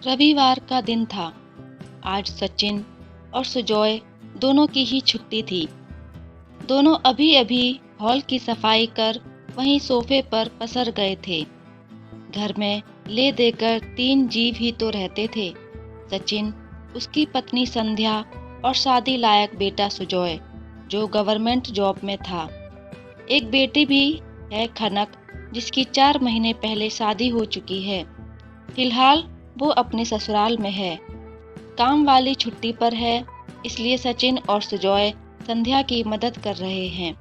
रविवार का दिन था। आज सचिन और सुजॉय दोनों की ही छुट्टी थी। दोनों अभी-अभी हॉल की सफाई कर वहीं सोफे पर पसर गए थे। घर में ले देकर 3 जीव ही तो रहते थे। सचिन, उसकी पत्नी संध्या और शादी लायक बेटा सुजॉय, जो गवर्नमेंट जॉब में था। एक बेटी भी है, खनक, जिसकी 4 महीने पहले शादी हो चुकी है। फिलहाल वो अपने ससुराल में है। काम वाली छुट्टी पर है, इसलिए सचिन और सुजॉय संध्या की मदद कर रहे हैं।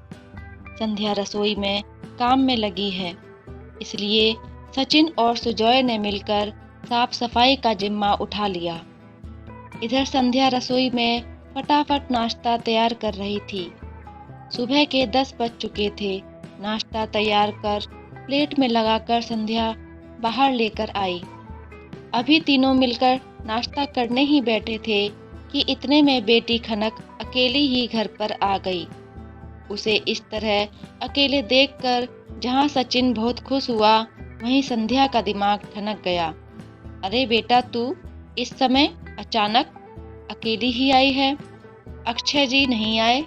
संध्या रसोई में काम में लगी है, इसलिए सचिन और सुजॉय ने मिलकर साफ सफाई का जिम्मा उठा लिया। इधर संध्या रसोई में फटाफट नाश्ता तैयार कर रही थी। सुबह के 10 बज चुके थे। नाश्ता तैयार कर प्लेट में लगाकर संध्या बाहर लेकर आई। अभी तीनों मिलकर नाश्ता करने ही बैठे थे कि इतने में बेटी खनक अकेली ही घर पर आ गई। उसे इस तरह अकेले देखकर जहां सचिन बहुत खुश हुआ, वहीं संध्या का दिमाग ठनक गया। अरे बेटा, तू इस समय अचानक अकेली ही आई है? अक्षय जी नहीं आए?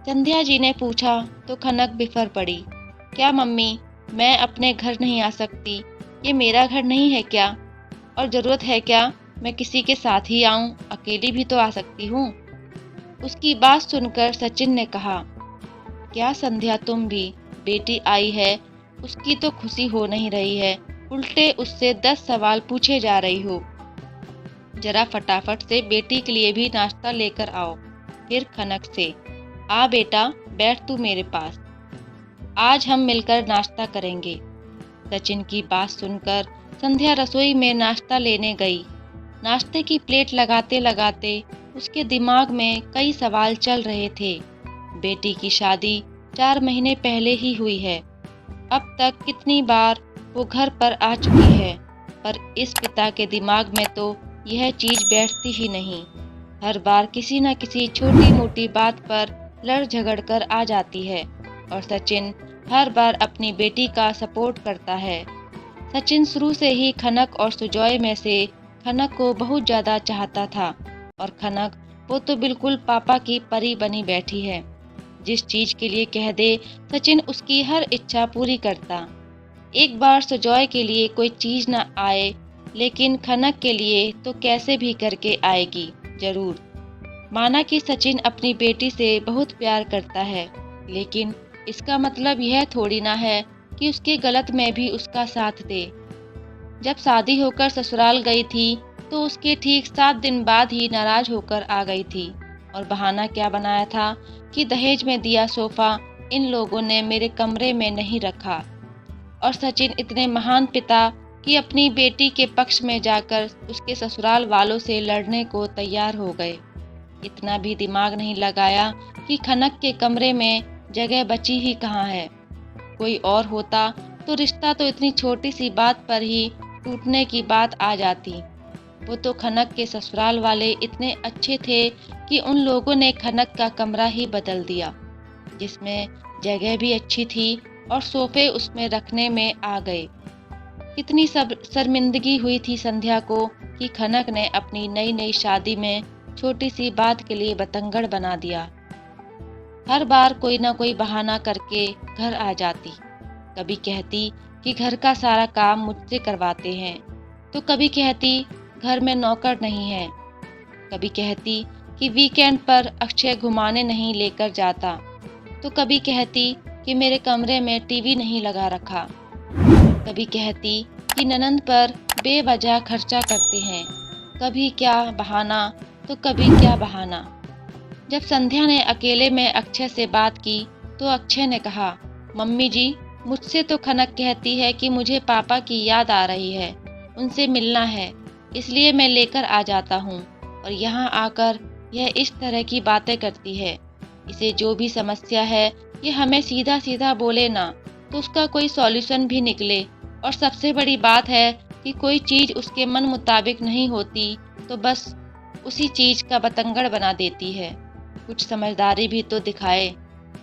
संध्या जी ने पूछा तो खनक बिफर पड़ी। क्या मम्मी, मैं अपने घर नहीं आ सकती? ये मेरा घर नहीं है क्या? और ज़रूरत है क्या मैं किसी के साथ ही आऊं? अकेली भी तो आ सकती हूँ। उसकी बात सुनकर सचिन ने कहा, क्या संध्या, तुम भी? बेटी आई है, उसकी तो खुशी हो नहीं रही है, उल्टे उससे 10 सवाल पूछे जा रही हो। जरा फटाफट से बेटी के लिए भी नाश्ता लेकर आओ। फिर खनक से, आ बेटा, बैठ तू मेरे पास, आज हम मिलकर नाश्ता करेंगे। सचिन की बात सुनकर संध्या रसोई में नाश्ता लेने गई। नाश्ते की प्लेट लगाते लगाते उसके दिमाग में कई सवाल चल रहे थे। बेटी की शादी 4 महीने पहले ही हुई है। अब तक कितनी बार वो घर पर आ चुकी है, पर इस पिता के दिमाग में तो यह चीज बैठती ही नहीं। हर बार किसी न किसी छोटी मोटी बात पर लड़ झगड़ कर आ जाती है और सचिन हर बार अपनी बेटी का सपोर्ट करता है। सचिन शुरू से ही खनक और सुजॉय में से खनक को बहुत ज़्यादा चाहता था, और खनक, वो तो बिल्कुल पापा की परी बनी बैठी है। जिस चीज़ के लिए कह दे, सचिन उसकी हर इच्छा पूरी करता। एक बार सुजॉय के लिए कोई चीज़ न आए, लेकिन खनक के लिए तो कैसे भी करके आएगी जरूर। माना कि सचिन अपनी बेटी से बहुत प्यार करता है, लेकिन इसका मतलब यह थोड़ी ना है कि उसके गलत में भी उसका साथ दे। जब शादी होकर ससुराल गई थी तो उसके ठीक 7 दिन बाद ही नाराज होकर आ गई थी, और बहाना क्या बनाया था कि दहेज में दिया सोफा इन लोगों ने मेरे कमरे में नहीं रखा। और सचिन इतने महान पिता कि अपनी बेटी के पक्ष में जाकर उसके ससुराल वालों से लड़ने को तैयार हो गए। इतना भी दिमाग नहीं लगाया कि खनक के कमरे में जगह बची ही कहाँ है। कोई और होता तो रिश्ता तो इतनी छोटी सी बात पर ही टूटने की बात आ जाती। वो तो खनक के ससुराल वाले इतने अच्छे थे कि उन लोगों ने खनक का कमरा ही बदल दिया, जिसमें जगह भी अच्छी थी और सोफे उसमें रखने में आ गए। कितनी सब शर्मिंदगी हुई थी संध्या को कि खनक ने अपनी नई नई शादी में छोटी सी बात के लिए बतंगड़ बना दिया। हर बार कोई ना कोई बहाना करके घर आ जाती। कभी कहती कि घर का सारा काम मुझसे करवाते हैं, तो कभी कहती घर में नौकर नहीं है। कभी कहती कि वीकेंड पर अक्षय घुमाने नहीं लेकर जाता, तो कभी कहती कि मेरे कमरे में टीवी नहीं लगा रखा। कभी कहती कि ननंद पर बेवजह खर्चा करते हैं। कभी क्या बहाना तो कभी क्या बहाना। जब संध्या ने अकेले में अक्षय से बात की तो अक्षय ने कहा, मम्मी जी, मुझसे तो खनक कहती है कि मुझे पापा की याद आ रही है, उनसे मिलना है, इसलिए मैं लेकर आ जाता हूँ, और यहाँ आकर यह इस तरह की बातें करती है। इसे जो भी समस्या है ये हमें सीधा सीधा बोले ना, तो उसका कोई सॉल्यूशन भी निकले। और सबसे बड़ी बात है कि कोई चीज़ उसके मन मुताबिक नहीं होती तो बस उसी चीज़ का बतंगड़ बना देती है। कुछ समझदारी भी तो दिखाए।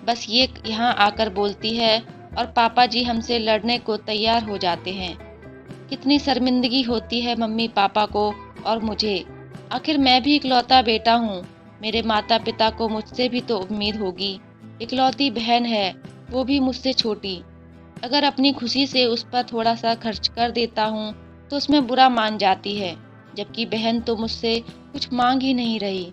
बस ये यहाँ आकर बोलती है और पापा जी हमसे लड़ने को तैयार हो जाते हैं। कितनी शर्मिंदगी होती है मम्मी पापा को और मुझे। आखिर मैं भी इकलौता बेटा हूँ। मेरे माता पिता को मुझसे भी तो उम्मीद होगी। इकलौती बहन है, वो भी मुझसे छोटी। अगर अपनी खुशी से उस पर थोड़ा सा खर्च कर देता हूँ तो उसमें बुरा मान जाती है, जबकि बहन तो मुझसे कुछ मांग ही नहीं रही।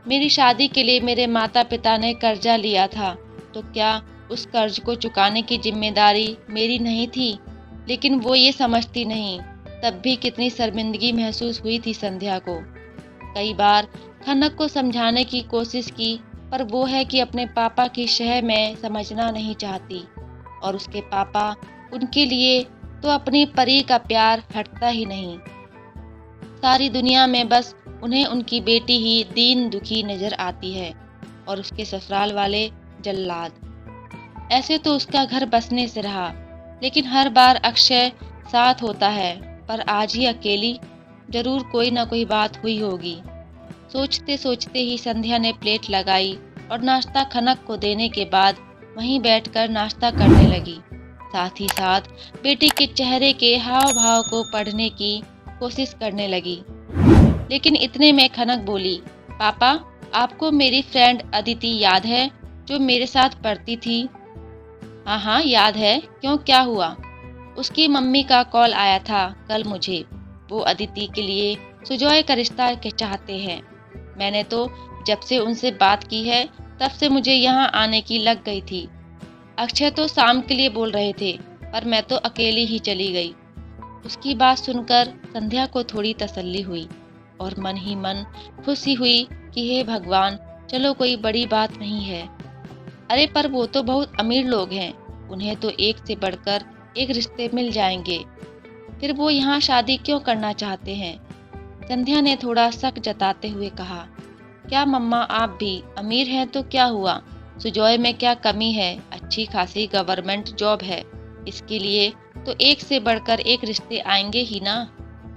मेरी शादी के लिए मेरे माता पिता ने कर्जा लिया था, तो क्या उस कर्ज को चुकाने की जिम्मेदारी मेरी नहीं थी? लेकिन वो ये समझती नहीं। तब भी कितनी शर्मिंदगी महसूस हुई थी संध्या को। कई बार खनक को समझाने की कोशिश की, पर वो है कि अपने पापा की शह में समझना नहीं चाहती, और उसके पापा उनके लिए तो अपनी परी का प्यार हटता ही नहीं। सारी दुनिया में बस उन्हें उनकी बेटी ही दीन दुखी नजर आती है, और उसके ससुराल वाले जल्लाद। ऐसे तो उसका घर बसने से रहा, लेकिन हर बार अक्षय साथ होता है, पर आज ही अकेली। जरूर कोई ना कोई बात हुई होगी। सोचते सोचते ही संध्या ने प्लेट लगाई और नाश्ता खनक को देने के बाद वहीं बैठकर नाश्ता करने लगी। साथ ही साथ बेटी के चेहरे के हाव भाव को पढ़ने की कोशिश करने लगी। लेकिन इतने में खनक बोली, पापा, आपको मेरी फ्रेंड अदिति याद है, जो मेरे साथ पढ़ती थी? हाँ हाँ याद है, क्यों, क्या हुआ? उसकी मम्मी का कॉल आया था कल मुझे। वो अदिति के लिए सुजॉय का रिश्ता के चाहते हैं। मैंने तो जब से उनसे बात की है, तब से मुझे यहाँ आने की लग गई थी। अक्षय तो शाम के लिए बोल रहे थे, पर मैं तो अकेली ही चली गई। उसकी बात सुनकर संध्या को थोड़ी तसल्ली हुई, और मन ही मन खुशी हुई कि हे भगवान, चलो कोई बड़ी बात नहीं है। अरे पर वो तो बहुत अमीर लोग हैं, उन्हें तो एक से बढ़कर एक रिश्ते मिल जाएंगे। फिर वो यहाँ शादी क्यों करना चाहते हैं? संध्या ने थोड़ा शक जताते हुए कहा, क्या मम्मा, आप भी अमीर हैं तो क्या हुआ? सुजॉय में क्या कमी है? अच्छी खासी गवर्नमेंट जॉब है। इसके लिए तो एक से बढ़कर एक रिश्ते आएंगे ही ना।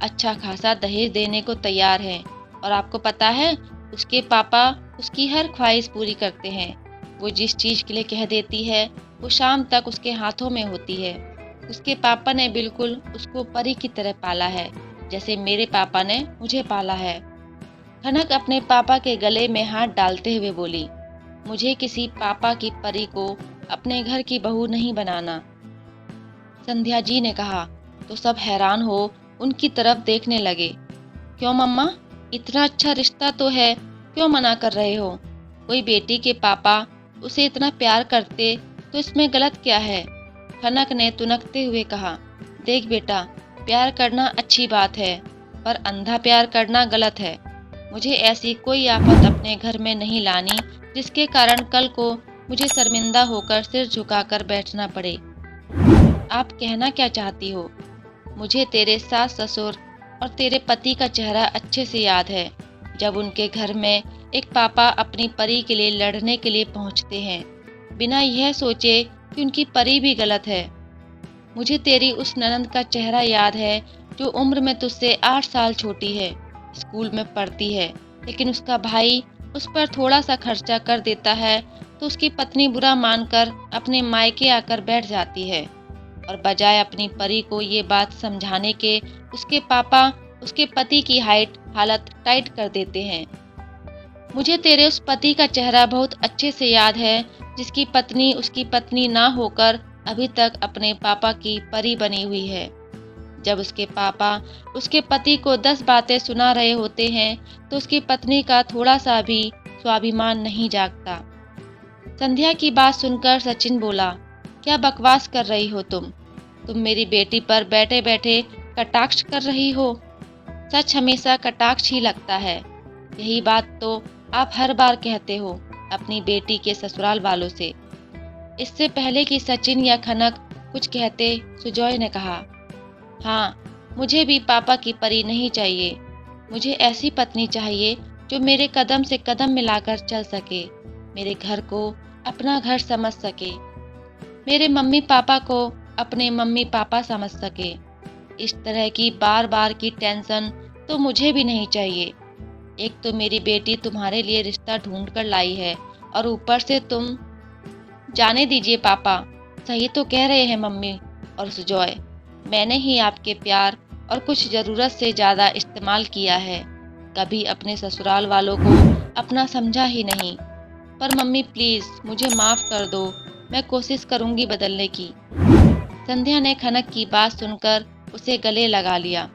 अच्छा खासा दहेज देने को तैयार है, और आपको पता है, उसके पापा उसकी हर ख्वाहिश पूरी करते हैं। वो जिस चीज के लिए कह देती है, वो शाम तक उसके हाथों में होती है। उसके पापा ने बिल्कुल उसको परी की तरह पाला है, जैसे मेरे पापा ने मुझे पाला है। खनक अपने पापा के गले में हाथ डालते हुए बोली, मुझे किसी पापा की परी को अपने घर की बहू नहीं बनाना। संध्या जी ने कहा, तो सब हैरान हो उनकी तरफ देखने लगे। क्यों मम्मा, इतना अच्छा रिश्ता तो है, क्यों मना कर रहे हो? कोई बेटी के पापा उसे इतना प्यार करते तो इसमें गलत क्या है? खनक ने तुनकते हुए कहा, देख बेटा, प्यार करना अच्छी बात है, पर अंधा प्यार करना गलत है। मुझे ऐसी कोई आफत अपने घर में नहीं लानी जिसके कारण कल को मुझे शर्मिंदा होकर सिर झुकाकर बैठना पड़े। आप कहना क्या चाहती हो? मुझे तेरे सास ससुर और तेरे पति का चेहरा अच्छे से याद है, जब उनके घर में एक पापा अपनी परी के लिए लड़ने के लिए पहुंचते हैं, बिना यह सोचे कि उनकी परी भी गलत है। मुझे तेरी उस ननंद का चेहरा याद है, जो उम्र में तुझसे 8 साल छोटी है, स्कूल में पढ़ती है, लेकिन उसका भाई उस पर थोड़ा सा खर्चा कर देता है तो उसकी पत्नी बुरा मानकर अपने मायके आकर बैठ जाती है, और बजाय अपनी परी को ये बात समझाने के, उसके पापा उसके पति की हालत टाइट कर देते हैं। मुझे तेरे उस पति का चेहरा बहुत अच्छे से याद है, जिसकी पत्नी उसकी पत्नी ना होकर अभी तक अपने पापा की परी बनी हुई है। जब उसके पापा उसके पति को 10 बातें सुना रहे होते हैं, तो उसकी पत्नी का थोड़ा सा भी स्वाभिमान नहीं जागता। संध्या की बात सुनकर सचिन बोला, क्या बकवास कर रही हो तुम? मेरी बेटी पर बैठे बैठे कटाक्ष कर रही हो। सच हमेशा कटाक्ष ही लगता है। यही बात तो आप हर बार कहते हो अपनी बेटी के ससुराल वालों से। इससे पहले कि सचिन या खनक कुछ कहते, सुजॉय ने कहा, हाँ, मुझे भी पापा की परी नहीं चाहिए। मुझे ऐसी पत्नी चाहिए जो मेरे कदम से कदम मिलाकर चल सके, मेरे घर को अपना घर समझ सके, मेरे मम्मी पापा को अपने मम्मी पापा समझ सके। इस तरह की बार बार की टेंशन तो मुझे भी नहीं चाहिए। एक तो मेरी बेटी तुम्हारे लिए रिश्ता ढूंढ कर लाई है, और ऊपर से तुम। जाने दीजिए पापा, सही तो कह रहे हैं मम्मी और सुजॉय। मैंने ही आपके प्यार और कुछ ज़रूरत से ज़्यादा इस्तेमाल किया है। कभी अपने ससुराल वालों को अपना समझा ही नहीं। पर मम्मी प्लीज़ मुझे माफ़ कर दो, मैं कोशिश करूँगी बदलने की। संध्या ने खनक की बात सुनकर उसे गले लगा लिया।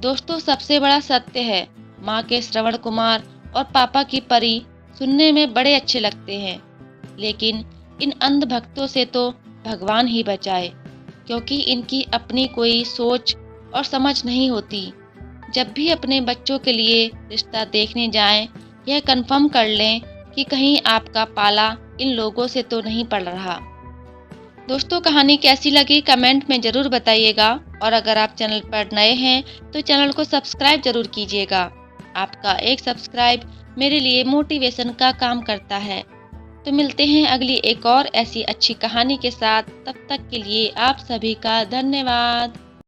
दोस्तों, सबसे बड़ा सत्य है, माँ के श्रवण कुमार और पापा की परी सुनने में बड़े अच्छे लगते हैं, लेकिन इन अंध भक्तों से तो भगवान ही बचाए, क्योंकि इनकी अपनी कोई सोच और समझ नहीं होती। जब भी अपने बच्चों के लिए रिश्ता देखने जाएं, यह कंफर्म कर लें कि कहीं आपका पाला इन लोगों से तो नहीं पड़ रहा। दोस्तों, कहानी कैसी लगी कमेंट में ज़रूर बताइएगा, और अगर आप चैनल पर नए हैं तो चैनल को सब्सक्राइब ज़रूर कीजिएगा। आपका एक सब्सक्राइब मेरे लिए मोटिवेशन का काम करता है। तो मिलते हैं अगली एक और ऐसी अच्छी कहानी के साथ। तब तक के लिए आप सभी का धन्यवाद।